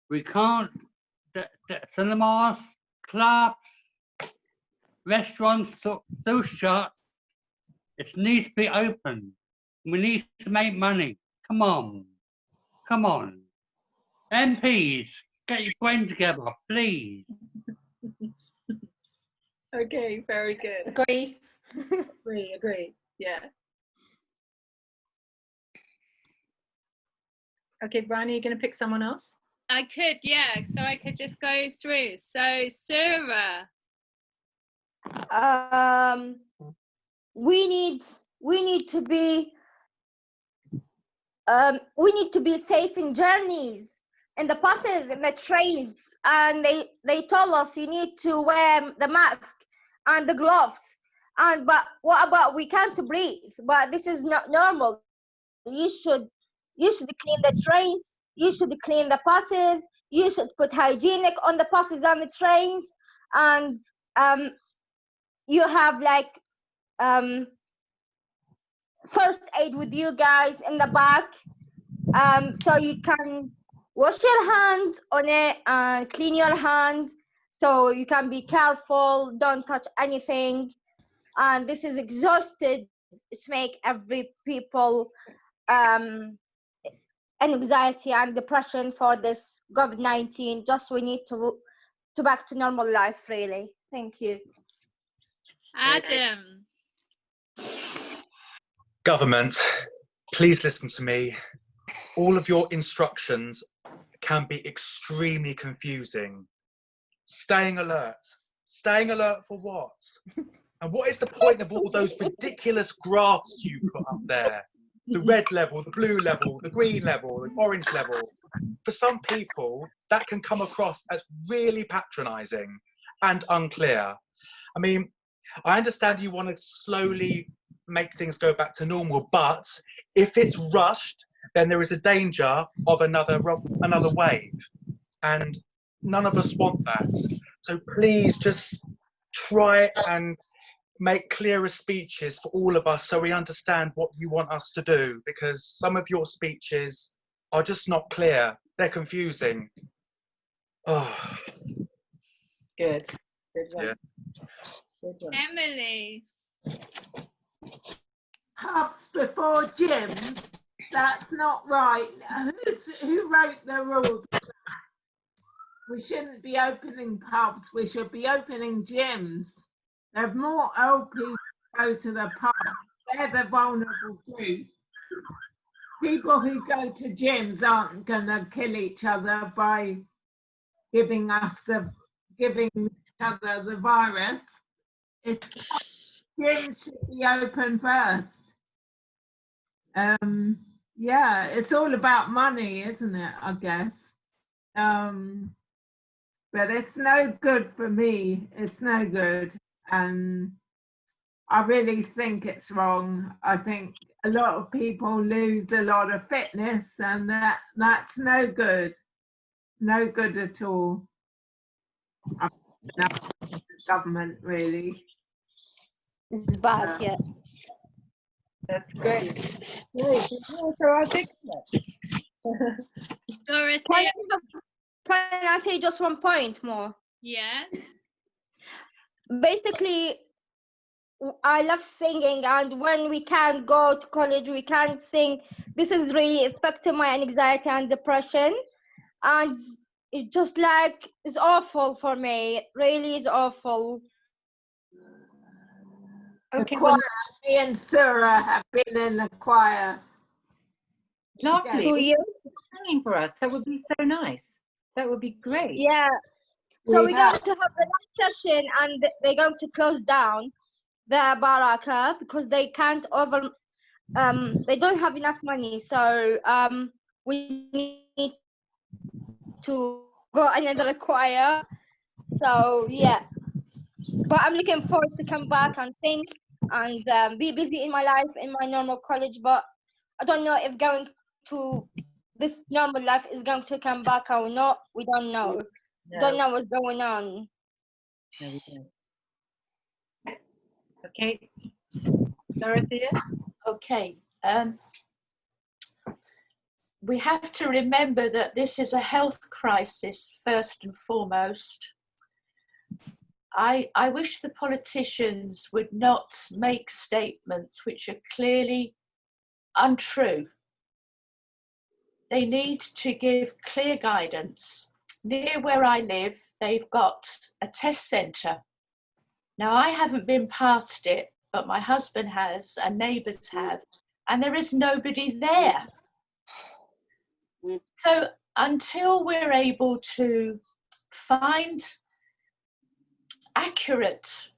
We can't, the cinemas, clubs, restaurants still shut. It needs to be open. We need to make money. Come on. Come on. MPs, get your brain together, please. Okay, very good. Agree. Agree. Yeah. Okay, Bryony, you're going to pick someone else? I could, yeah. So I could just go through. So Sarah. We need to be safe in journeys, in the buses, in the trains, and they told us you need to wear the mask and the gloves. But what about we can't breathe? But this is not normal. You should clean the trains. You should clean the buses. You should put hygienic on the buses and the trains, and you have like first aid with you guys in the back, so you can wash your hands on it and clean your hand, so you can be careful, don't touch anything. And this is exhausted to make every people anxiety and depression for this COVID-19. Just we need to back to normal life, really. Thank you. Adam. Government, please listen to me. All of your instructions can be extremely confusing. Staying alert. Staying alert for what? And what is the point of all those ridiculous graphs you put up there? The red level, the blue level, the green level, the orange level. For some people, that can come across as really patronising and unclear. I mean, I understand you want to slowly make things go back to normal, but if it's rushed, then there is a danger of another wave, and none of us want that. So please just try and make clearer speeches for all of us so we understand what you want us to do, because some of your speeches are just not clear. They're confusing. Oh. Good. Good one. Yeah. Good one. Emily. Pubs before gyms? That's not right. Who wrote the rules? We shouldn't be opening pubs. We should be opening gyms. There's more old people go to the pub. They're the vulnerable group. People who go to gyms aren't going to kill each other by giving each other the virus. Gyms should be open first. Yeah, it's all about money, isn't it? I guess. But it's no good for me. It's no good. And I really think it's wrong. I think a lot of people lose a lot of fitness, and that's no good. No good at all. The government, really. It's bad, yeah. That's great. Great. So articulate. Dorothea. Can I say just one point more? Yeah. Basically, I love singing, and when we can't go to college, we can't sing. This is really affecting my anxiety and depression, and it's just like, it's awful for me. It really is awful. Okay, the choir, me and Sarah have been in the choir. lovely. 2 years. Singing for us. That would be so nice. That would be great. Yeah. So we're have- going to have the last session, and they're going to close down the baraka because they can't they don't have enough money. So we need to go another choir. So yeah, but I'm looking forward to come back and sing and be busy in my life in my normal college. But I don't know if this normal life is going to come back or not. We don't know. No, Don't know what's going on. no, we don't. Okay, Dorothea. Okay. we have to remember that this is a health crisis first and foremost. I wish the politicians would not make statements which are clearly untrue. They need to give clear guidance. Near where I live, they've got a test centre. Now, I haven't been past it, but my husband has and neighbours have, and there is nobody there. So until we're able to find accurate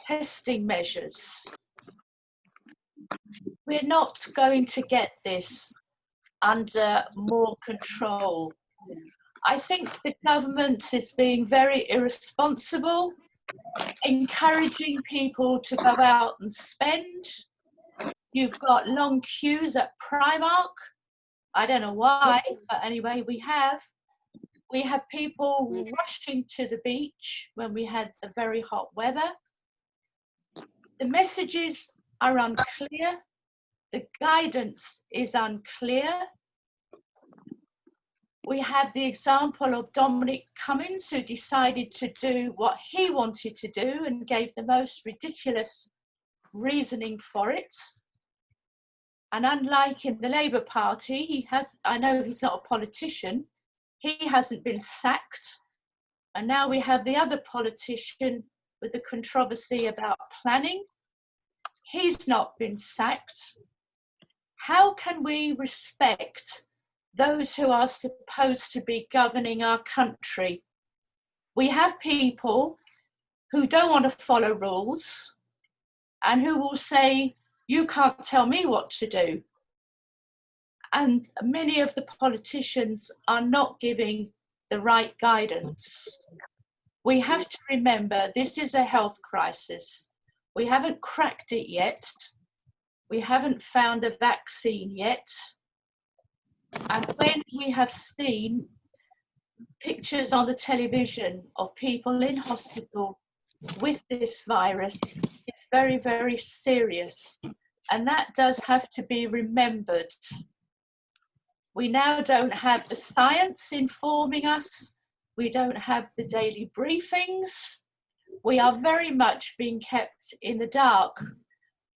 testing measures, we're not going to get this under more control. I think the government is being very irresponsible, encouraging people to go out and spend. You've got long queues at Primark. I don't know why, but anyway, we have people rushing to the beach when we had the very hot weather. The messages are unclear. The guidance is unclear. We have the example of Dominic Cummings, who decided to do what he wanted to do and gave the most ridiculous reasoning for it. And unlike in the Labour Party, I know he's not a politician, he hasn't been sacked. And now we have the other politician with the controversy about planning. He's not been sacked. How can we respect those who are supposed to be governing our country? We have people who don't want to follow rules and who will say, you can't tell me what to do. And many of the politicians are not giving the right guidance. We have to remember this is a health crisis. We haven't cracked it yet. We haven't found a vaccine yet. And when we have seen pictures on the television of people in hospital with this virus, it's very, very serious. And that does have to be remembered. We now don't have the science informing us. We don't have the daily briefings. We are very much being kept in the dark.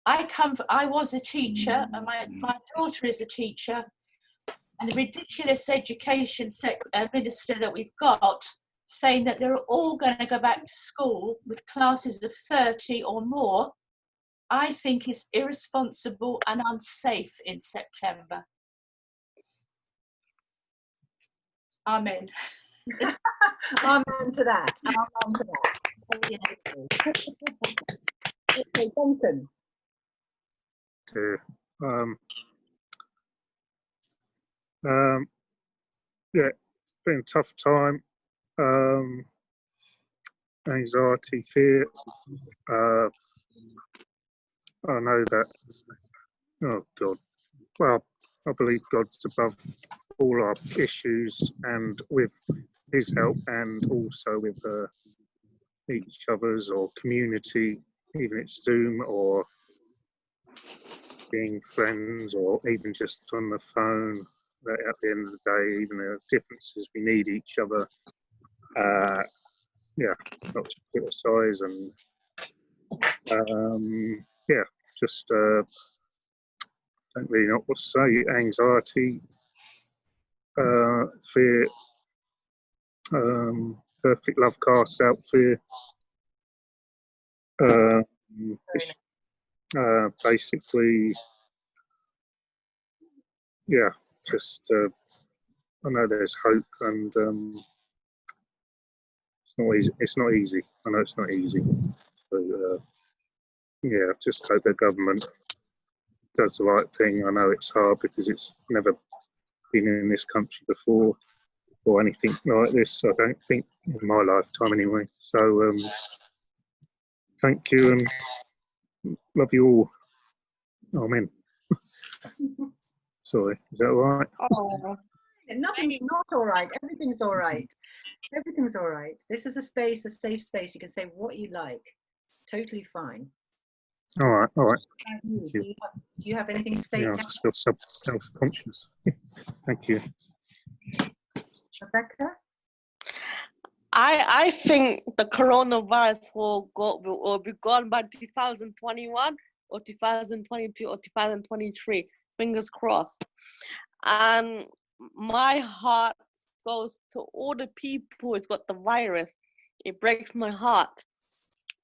I was a teacher, and my daughter is a teacher, and the ridiculous education minister that we've got saying that they're all going to go back to school with classes of 30 or more, I think is irresponsible and unsafe in September. Amen. Amen to that. Amen to that. Okay, Duncan. Yeah, it's been a tough time. Anxiety, fear. I know that. Oh God. Well, I believe God's above all our issues, and with His help, and also with each other's or community, even it's Zoom or seeing friends, or even just on the phone. That at the end of the day, even the differences, we need each other. Yeah, not to criticise and yeah, just don't really know what to say. Anxiety, fear, perfect love casts out fear. Basically, yeah, just I know there's hope, and it's not easy. It's not easy. I know it's not easy. So yeah, just hope the government does the right thing. I know it's hard because it's never been in this country before or anything like this. I don't think in my lifetime anyway. So thank you and love you all. Amen. Sorry, is that all right? Oh, nothing's not all right. Everything's all right. Everything's all right. This is a space, a safe space. You can say what you like. Totally fine. All right, all right. Do you. you have anything to say, Yeah, I Dan? just feel self-conscious. Thank you. Rebecca? I think the coronavirus will be gone by 2021 or 2022 or 2023. Fingers crossed. And my heart goes to all the people who's got the virus. It breaks my heart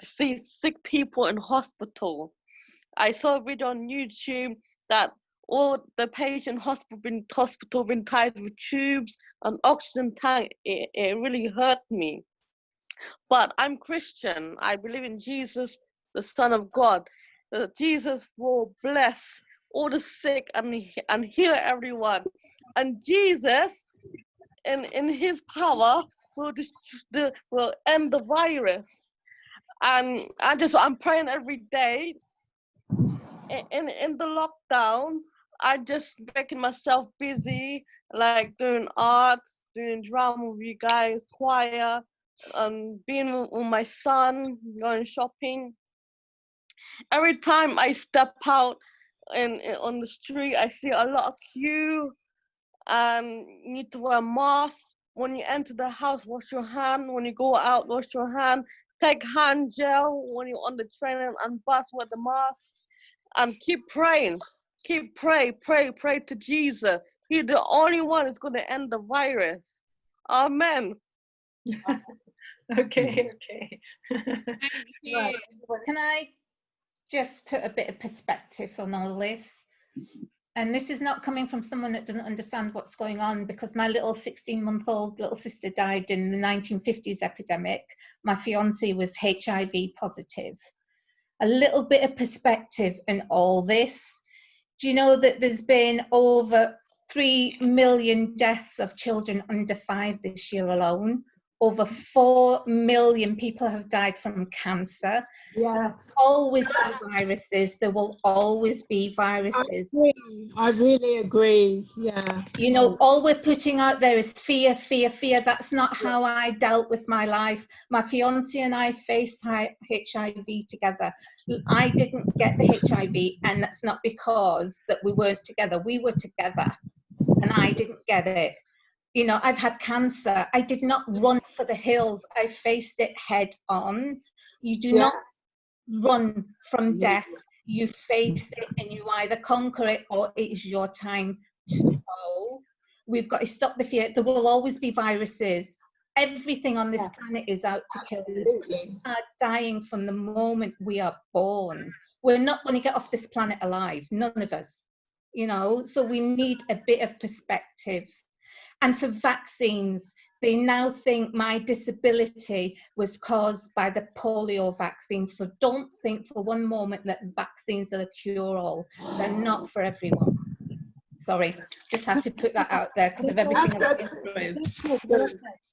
to see sick people in hospital. I saw a video on YouTube that all the patient hospital been tied with tubes and oxygen tank. It really hurt me. But I'm Christian. I believe in Jesus, the Son of God. Jesus will bless all the sick and heal everyone. And Jesus, in his power, will end the virus. And I'm praying every day. In the lockdown, I just making myself busy, like doing arts, doing drama with you guys, choir, being with my son, going shopping. Every time I step out on the street, I see a lot of queue, and you need to wear a mask. When you enter the house, wash your hand. When you go out, wash your hand. Take hand gel when you're on the train and bus, wear the mask. And keep praying. Pray to Jesus. He's the only one who's going to end the virus. Amen. Okay. Thank you. Right. Can I just put a bit of perspective on all this? And this is not coming from someone that doesn't understand what's going on, because my little 16-month-old little sister died in the 1950s epidemic. My fiance was HIV positive. A little bit of perspective in all this. Do you know that there's been over 3 million deaths of children under 5 this year alone? Over 4 million people have died from cancer. Yes. Always be viruses. There will always be viruses. I really agree. Yeah. You know, all we're putting out there is fear. That's not how I dealt with my life. My fiance and I faced HIV together. I didn't get the HIV, and that's not because that we weren't together. We were together, and I didn't get it. You know, I've had cancer. I did not run for the hills. I faced it head on. You do not run from death. You face it and you either conquer it or it is your time to go. We've got to stop the fear. There will always be viruses. Everything on this planet is out to kill us. We are dying from the moment we are born. We're not going to get off this planet alive. None of us. You know, so we need a bit of perspective. And for vaccines, they now think my disability was caused by the polio vaccine. So don't think for one moment that vaccines are a cure-all. They're not for everyone. Sorry, just had to put that out there because of everything I've been through.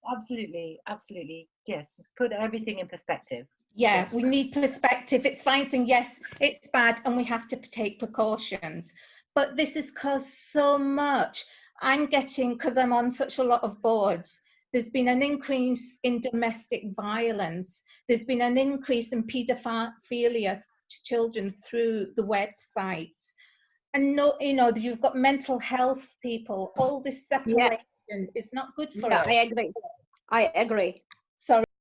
Absolutely. Yes, put everything in perspective. Yeah, we need perspective. It's fine saying, yes, it's bad and we have to take precautions. But this has caused so much. I'm getting, because I'm on such a lot of boards, there's been an increase in domestic violence. There's been an increase in paedophilia to children through the websites. And no, you know, you've got mental health people, all this separation is not good for us. I agree.